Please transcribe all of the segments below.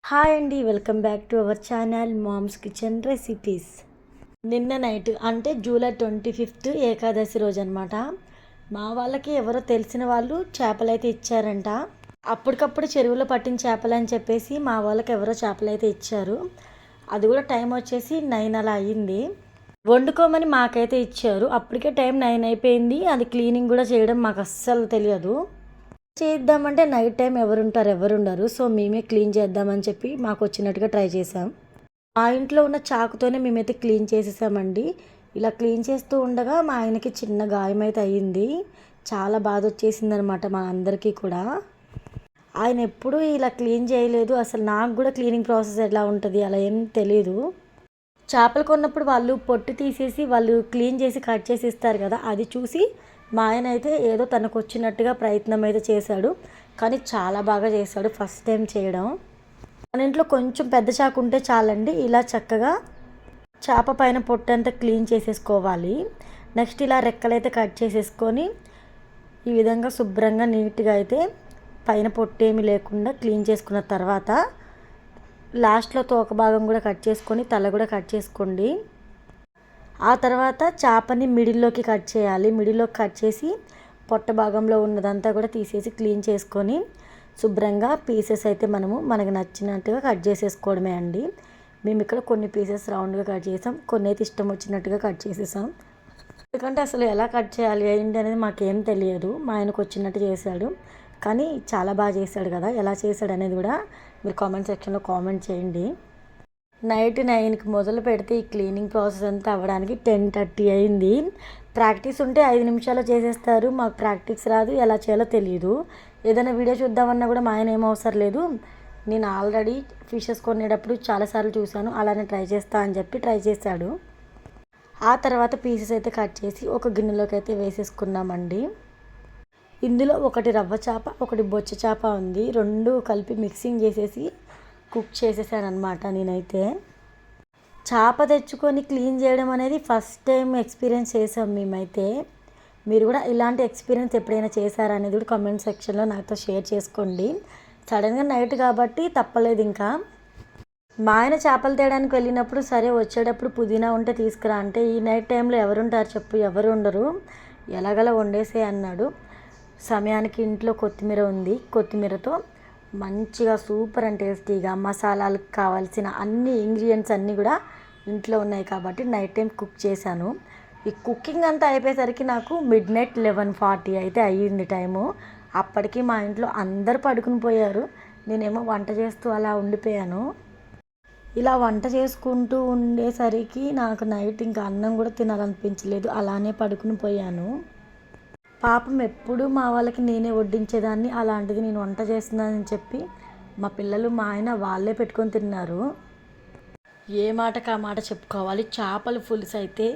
Hi అండి, welcome back to our channel moms kitchen recipes. నిన్న night అంటే July 25 Ekadashi రోజు అనమాట. మా వాళ్ళకి ఎవరో తెలిసిన వాళ్ళు చేపలు అయితే ఇచ్చారంట. అప్పటికప్పుడు చెరువులో పట్టిన చేపలు అని చెప్పేసి మా వాళ్ళకి ఎవరో చేపలు అయితే ఇచ్చారు. అది కూడా టైం వచ్చేసి 9 అలా అయ్యింది. వండుకోమని మాకైతే ఇచ్చారు. అప్పటికే టైం 9 అయిపోయింది. అది క్లీనింగ్ కూడా చేయడం మాకు అస్సలు తెలియదు. చేద్దామంటే నైట్ టైం ఎవరుండరు. సో మేమే క్లీన్ చేద్దామని చెప్పి మాకు వచ్చినట్టుగా ట్రై చేసాం. మా ఇంట్లో ఉన్న చాకుతోనే మేమైతే క్లీన్ చేసేసామండి. ఇలా క్లీన్ చేస్తూ ఉండగా మా ఆయనకి చిన్న గాయం అయితే అయ్యింది. చాలా బాధ వచ్చేసింది అనమాట మా అందరికీ కూడా. ఆయన ఎప్పుడూ ఇలా క్లీన్ చేయలేదు. అసలు నాకు కూడా క్లీనింగ్ ప్రాసెస్ ఎలా ఉంటుంది అలా ఏం తెలియదు. చేపలు కొన్నప్పుడు వాళ్ళు పొట్టు తీసేసి వాళ్ళు క్లీన్ చేసి కట్ చేసి ఇస్తారు కదా, అది చూసి మా ఆయన అయితే ఏదో తనకు వచ్చినట్టుగా ప్రయత్నం అయితే చేశాడు. కానీ చాలా బాగా చేశాడు ఫస్ట్ టైం చేయడం. మన ఇంట్లో కొంచెం పెద్ద చాకు ఉంటే చాలండి. ఇలా చక్కగా చేప పైన పొట్టు అంతా క్లీన్ చేసేసుకోవాలి. నెక్స్ట్ ఇలా రెక్కలైతే కట్ చేసేసుకొని ఈ విధంగా శుభ్రంగా నీట్గా అయితే పైన పొట్టు ఏమీ లేకుండా క్లీన్ చేసుకున్న తర్వాత లాస్ట్లో తోక భాగం కూడా కట్ చేసుకొని తల కూడా కట్ చేసుకోండి. ఆ తర్వాత చేపని మిడిల్లోకి కట్ చేయాలి. మిడిల్లోకి కట్ చేసి పొట్ట భాగంలో ఉన్నదంతా కూడా తీసేసి క్లీన్ చేసుకొని శుభ్రంగా పీసెస్ అయితే మనకు నచ్చినట్టుగా కట్ చేసేసుకోవడమే అండి. మేము ఇక్కడ కొన్ని పీసెస్ రౌండ్గా కట్ చేసాం, కొన్ని అయితే ఇష్టం వచ్చినట్టుగా కట్ చేసేసాం. ఎందుకంటే అసలు ఎలా కట్ చేయాలి ఏంటి అనేది మాకేం తెలియదు. మా ఆయనకు వచ్చినట్టు చేశాడు, కానీ చాలా బాగా చేశాడు కదా. ఎలా చేశాడు అనేది కూడా మీరు కామెంట్ సెక్షన్లో కామెంట్ చేయండి. నైట్ 9కి మొదలు పెడితే ఈ క్లీనింగ్ ప్రాసెస్ అంతా అవ్వడానికి 10:30 అయింది. ప్రాక్టీస్ ఉంటే 5 నిమిషాలు చేసేస్తారు. మాకు ప్రాక్టీస్ రాదు, ఎలా చేయాలో తెలియదు. ఏదైనా వీడియో చూద్దామన్నా కూడా మా ఆయన ఏం అవసరం లేదు. నేను ఆల్రెడీ ఫిషెస్ కొనేటప్పుడు చాలాసార్లు చూశాను, అలానే ట్రై చేస్తా అని చెప్పి ట్రై చేశాడు. ఆ తర్వాత పీసెస్ అయితే కట్ చేసి ఒక గిన్నెలోకి అయితే వేసేసుకున్నామండి. ఇందులో ఒకటి రవ్వ చేప, ఒకటి బొచ్చ చేప ఉంది. రెండు కలిపి మిక్సింగ్ చేసేసి కుక్ చేసేసాను అనమాట. నేనైతే చేప తెచ్చుకొని క్లీన్ చేయడం అనేది ఫస్ట్ టైం ఎక్స్పీరియన్స్ చేసాం మేమైతే. మీరు కూడా ఇలాంటి ఎక్స్పీరియన్స్ ఎప్పుడైనా చేశారా అనేది కూడా కామెంట్ సెక్షన్లో నాతో షేర్ చేసుకోండి. సడన్గా నైట్ కాబట్టి తప్పలేదు. ఇంకా మా ఆయన చేపలు తేయడానికి వెళ్ళినప్పుడు సరే వచ్చేటప్పుడు పుదీనా ఉంటే తీసుకురా అంటే, ఈ నైట్ టైంలో ఎవరుంటారు చెప్పు, ఎవరు ఉండరు, ఎలాగలా వండేసే అన్నాడు. సమయానికి ఇంట్లో కొత్తిమీర ఉంది. కొత్తిమీరతో మంచిగా సూపర్ అండ్ టేస్టీగా మసాలాలకు కావాల్సిన అన్ని ఇంగ్రీడియంట్స్ అన్నీ కూడా ఇంట్లో ఉన్నాయి కాబట్టి నైట్ టైం కుక్ చేశాను. ఈ కుకింగ్ అంతా అయిపోయేసరికి నాకు మిడ్నైట్ 11:40 అయితే అయ్యింది టైము. అప్పటికి మా ఇంట్లో అందరు పడుకుని పోయారు. నేనేమో వంట చేస్తూ అలా ఉండిపోయాను. ఇలా వంట చేసుకుంటూ ఉండేసరికి నాకు నైట్ ఇంకా అన్నం కూడా తినాలనిపించలేదు, అలానే పడుకుని పోయాను. పాపం ఎప్పుడు మా వాళ్ళకి నేనే వడ్డించేదాన్ని, అలాంటిది నేను వంట చేస్తున్నానని చెప్పి మా పిల్లలు మా ఆయన వాళ్ళే పెట్టుకొని తిన్నారు. ఏ మాటకు ఆ మాట చెప్పుకోవాలి. చేపల పులుసు అయితే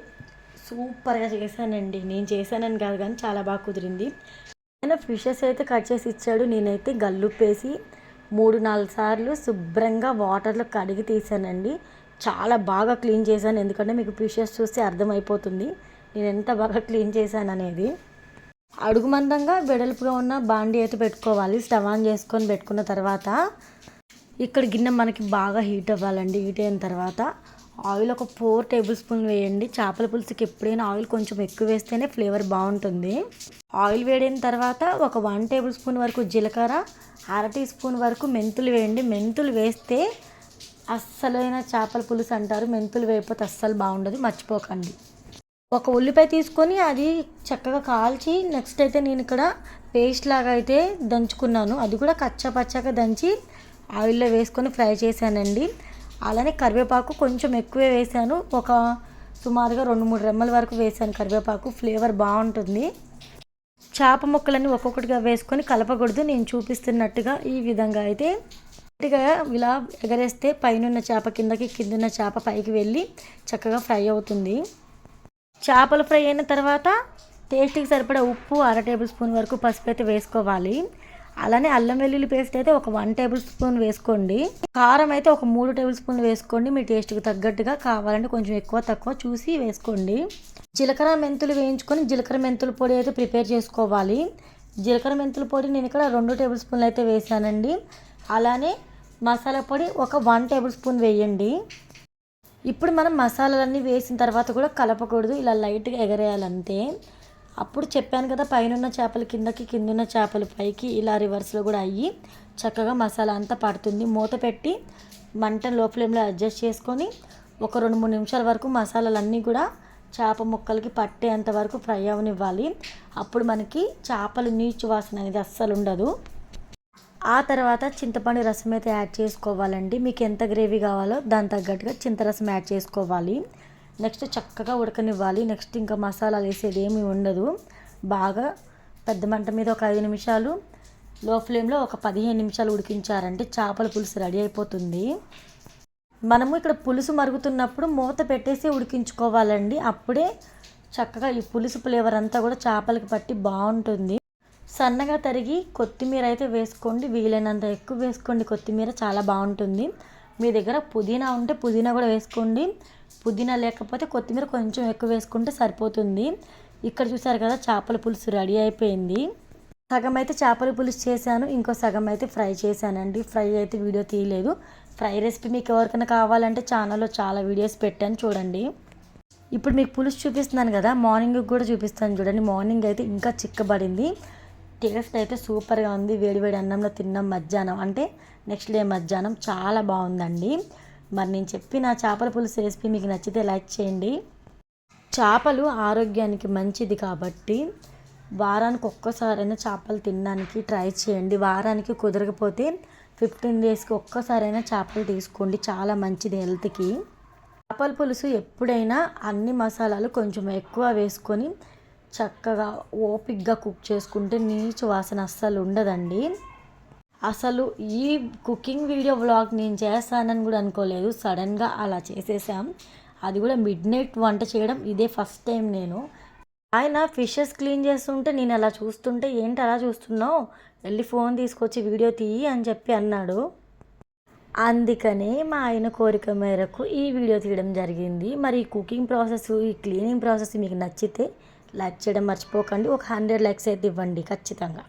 సూపర్గా చేశానండి. నేను చేశానని కాదు కానీ చాలా బాగా కుదిరింది. ఆయన ఫిషెస్ అయితే కట్ చేసి ఇచ్చాడు. నేనైతే గల్లుప్పేసి 3-4 సార్లు శుభ్రంగా వాటర్లో కడిగి తీసానండి. చాలా బాగా క్లీన్ చేశాను, ఎందుకంటే మీకు ఫిషెస్ చూస్తే అర్థమైపోతుంది నేను ఎంత బాగా క్లీన్ చేశాను అనేది. అడుగు మందంగా వెడల్పుగా ఉన్న బాండీ అయితే పెట్టుకోవాలి. స్టవ్ ఆన్ చేసుకొని పెట్టుకున్న తర్వాత ఇక్కడ గిన్నె మనకి బాగా హీట్ అవ్వాలండి. హీట్ అయిన తర్వాత ఆయిల్ ఒక 4 టేబుల్ స్పూన్ వేయండి. చేపల పులుసుకి ఎప్పుడైనా ఆయిల్ కొంచెం ఎక్కువ వేస్తేనే ఫ్లేవర్ బాగుంటుంది. ఆయిల్ వేడిన తర్వాత ఒక 1 టేబుల్ స్పూన్ వరకు జీలకర్ర, 1/2 టీ స్పూన్ వరకు మెంతులు వేయండి. మెంతులు వేస్తే అస్సలైన చేపల పులుసు అంటారు. మెంతులు వేయకపోతే అస్సలు బాగుండదు, మర్చిపోకండి. ఒక ఉల్లిపాయ తీసుకొని అది చక్కగా కాల్చి నెక్స్ట్ అయితే నేను ఇక్కడ పేస్ట్ లాగా అయితే దంచుకున్నాను. అది కూడా కచ్చపచ్చగా దంచి ఆయిల్లో వేసుకొని ఫ్రై చేశానండి. అలానే కరివేపాకు కొంచెం ఎక్కువే వేసాను. ఒక సుమారుగా 2-3 రెమ్మల వరకు వేసాను కరివేపాకు. ఫ్లేవర్ బాగుంటుంది. చేప ముక్కలన్నీ ఒక్కొక్కటిగా వేసుకొని కలపకూడదు. నేను చూపిస్తున్నట్టుగా ఈ విధంగా అయితే ఇలా ఎగరేస్తే పైన చేప కిందకి, కిందున్న చేప పైకి వెళ్ళి చక్కగా ఫ్రై అవుతుంది. చేపలు ఫ్రై అయిన తర్వాత టేస్ట్కి సరిపడా ఉప్పు, 1/2 టేబుల్ స్పూన్ వరకు పసుపు అయితే వేసుకోవాలి. అలానే అల్లం వెల్లుల్లి పేస్ట్ అయితే ఒక 1 టేబుల్ స్పూన్ వేసుకోండి. కారం అయితే ఒక 3 టేబుల్ స్పూన్లు వేసుకోండి. మీ టేస్ట్కి తగ్గట్టుగా, కావాలంటే కొంచెం ఎక్కువ తక్కువ చూసి వేసుకోండి. జీలకర్ర మెంతులు వేయించుకొని జీలకర్ర మెంతుల పొడి అయితే ప్రిపేర్ చేసుకోవాలి. జీలకర్ర మెంతుల పొడి నేను ఇక్కడ 2 టేబుల్ స్పూన్లు అయితే వేసానండి. అలానే మసాలా పొడి ఒక 1 టేబుల్ స్పూన్ వేయండి. ఇప్పుడు మనం మసాలాలన్నీ వేసిన తర్వాత కూడా కలపకూడదు, ఇలా లైట్గా ఎగరేయాలంతే. అప్పుడు చెప్పాను కదా, పైన చేపలు కిందకి, కిందున్న చేపలు పైకి, ఇలా రివర్స్లో కూడా అయ్యి చక్కగా మసాలా అంతా పడుతుంది. మూత పెట్టి మంట లో ఫ్లేమ్లో అడ్జస్ట్ చేసుకొని ఒక 2-3 నిమిషాల వరకు మసాలాలన్నీ కూడా చేప ముక్కలకి పట్టేంత వరకు ఫ్రై అవనివ్వాలి. అప్పుడు మనకి చేపలు నీచు వాసన అనేది అస్సలు ఉండదు. ఆ తర్వాత చింతపండు రసం అయితే యాడ్ చేసుకోవాలండి. మీకు ఎంత గ్రేవీ కావాలో దాని తగ్గట్టుగా చింతరసం యాడ్ చేసుకోవాలి. నెక్స్ట్ చక్కగా ఉడకనివ్వాలి. నెక్స్ట్ ఇంకా మసాలాలు వేసేది ఏమీ ఉండదు. బాగా పెద్ద మంట మీద ఒక 5 నిమిషాలు, లో ఫ్లేమ్లో ఒక 15 నిమిషాలు ఉడికించారంటే చేపల పులుసు రెడీ అయిపోతుంది. మనము ఇక్కడ పులుసు మరుగుతున్నప్పుడు మూత పెట్టేసి ఉడికించుకోవాలండి. అప్పుడే చక్కగా ఈ పులుసు ఫ్లేవర్ అంతా కూడా చేపలకి పట్టి బాగుంటుంది. సన్నగా తరిగి కొత్తిమీర అయితే వేసుకోండి, వీలైనంత ఎక్కువ వేసుకోండి. కొత్తిమీర చాలా బాగుంటుంది. మీ దగ్గర పుదీనా ఉంటే పుదీనా కూడా వేసుకోండి, పుదీనా లేకపోతే కొత్తిమీర కొంచెం ఎక్కువ వేసుకుంటే సరిపోతుంది. ఇక్కడ చూసారు కదా, చేపల పులుసు రెడీ అయిపోయింది. సగం అయితే చేపల పులుసు చేశాను, ఇంకో సగం అయితే ఫ్రై చేశానండి. ఫ్రై అయితే వీడియో తీయలేదు. ఫ్రై రెసిపీ మీకు ఎవరికైనా కావాలంటే ఛానల్లో చాలా వీడియోస్ పెట్టాను, చూడండి. ఇప్పుడు మీకు పులుసు చూపిస్తున్నాను కదా, మార్నింగ్ కూడా చూపిస్తాను చూడండి. మార్నింగ్ అయితే ఇంకా చిక్కబడింది. టేస్ట్ అయితే సూపర్గా ఉంది. వేడివేడి అన్నంలో తిన్నాం మధ్యాహ్నం, అంటే నెక్స్ట్ డే మధ్యాహ్నం. చాలా బాగుందండి. మరి నేను చెప్పిన చేపల పులుసు రెసిపీ మీకు నచ్చితే లైక్ చేయండి. చేపలు ఆరోగ్యానికి మంచిది కాబట్టి వారానికి ఒక్కసారైనా చేపలు తినడానికి ట్రై చేయండి. వారానికి కుదరకపోతే 15 డేస్కి ఒక్కసారైనా చేపలు తీసుకోండి, చాలా మంచిది హెల్త్కి. చేపల పులుసు ఎప్పుడైనా అన్ని మసాలాలు కొంచెం ఎక్కువ వేసుకొని చక్కగా ఓపిక్గా కుక్ చేసుకుంటే నీచు వాసన అస్సలు ఉండదండి. అసలు ఈ కుకింగ్ వీడియో వ్లాగ్ నేను చేస్తానని కూడా అనుకోలేదు. సడన్గా అలా చేసేసాం. అది కూడా మిడ్నైట్ వంట చేయడం ఇదే ఫస్ట్ టైం నేను. ఆయన ఫిషెస్ క్లీన్ చేస్తుంటే నేను అలా చూస్తుంటే, ఏంటి అలా చూస్తున్నావు, వెళ్ళి ఫోన్ తీసుకొచ్చి వీడియో తీయి అని చెప్పి అన్నాడు. అందుకనే మా ఆయన కోరిక మేరకు ఈ వీడియో తీయడం జరిగింది. మరి ఈ కుకింగ్ ప్రాసెస్, ఈ క్లీనింగ్ ప్రాసెస్ మీకు నచ్చితే లైక్ చేయడం మర్చిపోకండి. ఒక 100 లైక్స్ అయితే ఇవ్వండి ఖచ్చితంగా.